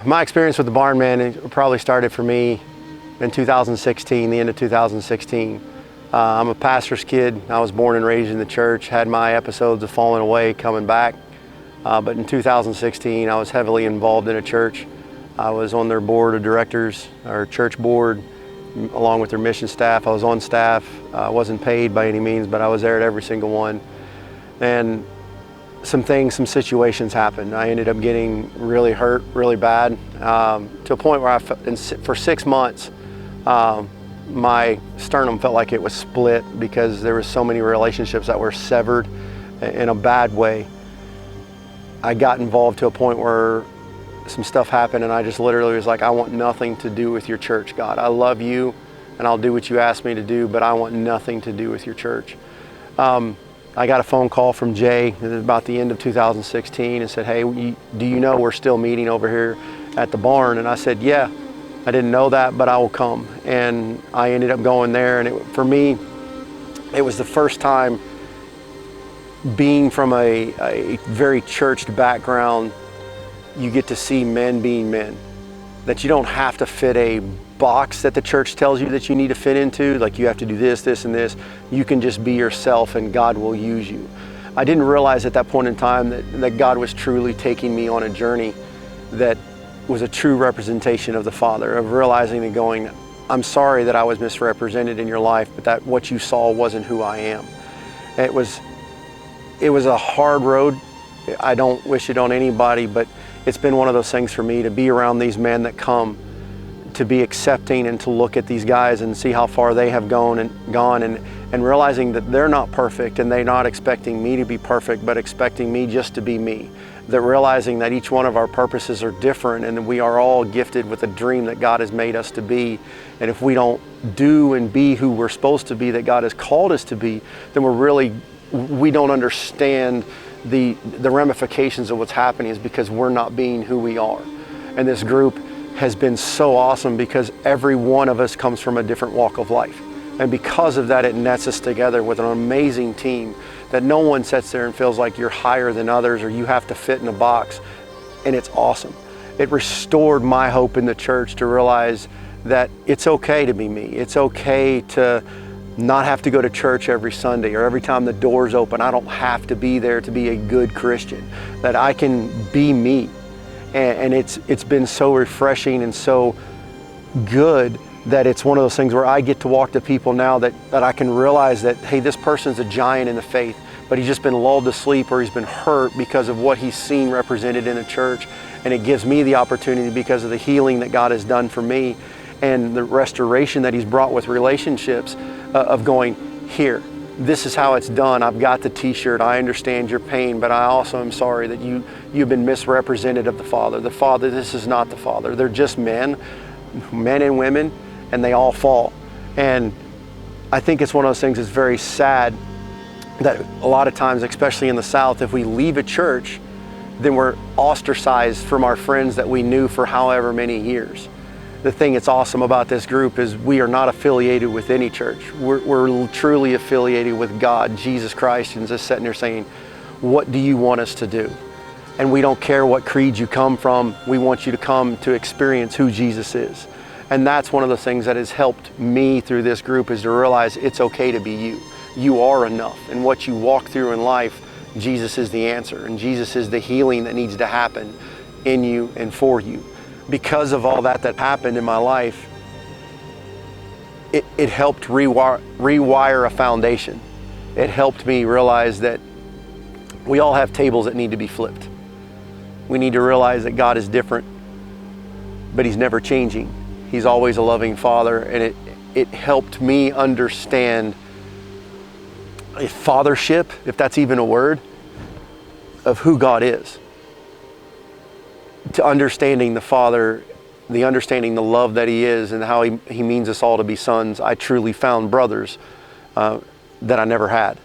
My experience with the barn, man, it probably started for me in 2016, the end of 2016. I'm a pastor's kid. I was born and raised in the church, had my episodes of falling away, coming back. But in 2016, I was heavily involved in a church. I was on their board of directors, or church board, along with their mission staff. I was on staff. I wasn't paid by any means, but I was there at every single one. And some situations happened. I ended up getting really hurt, really bad, to a point where for 6 months, my sternum felt like it was split because there were so many relationships that were severed in a bad way. I got involved to a point where some stuff happened, and I just literally was like, I want nothing to do with your church, God. I love you, and I'll do what you ask me to do, but I want nothing to do with your church. I got a phone call from Jay at about the end of 2016 and said, hey, do you know we're still meeting over here at the barn? And I said, yeah, I didn't know that, but I will come. And I ended up going there, and for me, it was the first time being from a very churched background. You get to see men being men, that you don't have to fit a box that the church tells you that you need to fit into, like you have to do this, this, and this. You can just be yourself and God will use you. I didn't realize at that point in time that God was truly taking me on a journey that was a true representation of the Father, of realizing and going, I'm sorry that I was misrepresented in your life, but that what you saw wasn't who I am. It was a hard road. I don't wish it on anybody, but it's been one of those things for me to be around these men that come, to be accepting and to look at these guys and see how far they have gone and realizing that they're not perfect and they're not expecting me to be perfect, but expecting me just to be me. That realizing that each one of our purposes are different and we are all gifted with a dream that God has made us to be. And if we don't do and be who we're supposed to be, that God has called us to be, then we don't understand the ramifications of what's happening, is because we're not being who we are. And this group has been so awesome because every one of us comes from a different walk of life. And because of that, it nets us together with an amazing team that no one sits there and feels like you're higher than others or you have to fit in a box. And it's awesome. It restored my hope in the church to realize that it's okay to be me. It's okay to not have to go to church every Sunday or every time the doors open. I don't have to be there to be a good Christian, that I can be me. And it's been so refreshing and so good that it's one of those things where I get to walk to people now that I can realize that, hey, this person's a giant in the faith, but he's just been lulled to sleep or he's been hurt because of what he's seen represented in the church. And it gives me the opportunity, because of the healing that God has done for me and the restoration that he's brought with relationships, of going, here, this is how it's done. I've got the t-shirt. I understand your pain, but I also am sorry that you've been misrepresented of the Father. The Father, this is not the Father. They're just men and women, and they all fall. And I think it's one of those things that's very sad that a lot of times, especially in the South, if we leave a church, then we're ostracized from our friends that we knew for however many years. The thing that's awesome about this group is we are not affiliated with any church. We're truly affiliated with God, Jesus Christ, and just sitting there saying, what do you want us to do? And we don't care what creed you come from. We want you to come to experience who Jesus is. And that's one of the things that has helped me through this group, is to realize it's okay to be you. You are enough. And what you walk through in life, Jesus is the answer. And Jesus is the healing that needs to happen in you and for you. Because of all that happened in my life, it helped rewire a foundation. It helped me realize that we all have tables that need to be flipped. We need to realize that God is different, but he's never changing. He's always a loving Father, and it helped me understand a fathership, if that's even a word, of who God is. To understanding the Father, understanding the love that he is and how he means us all to be sons. I truly found brothers that I never had.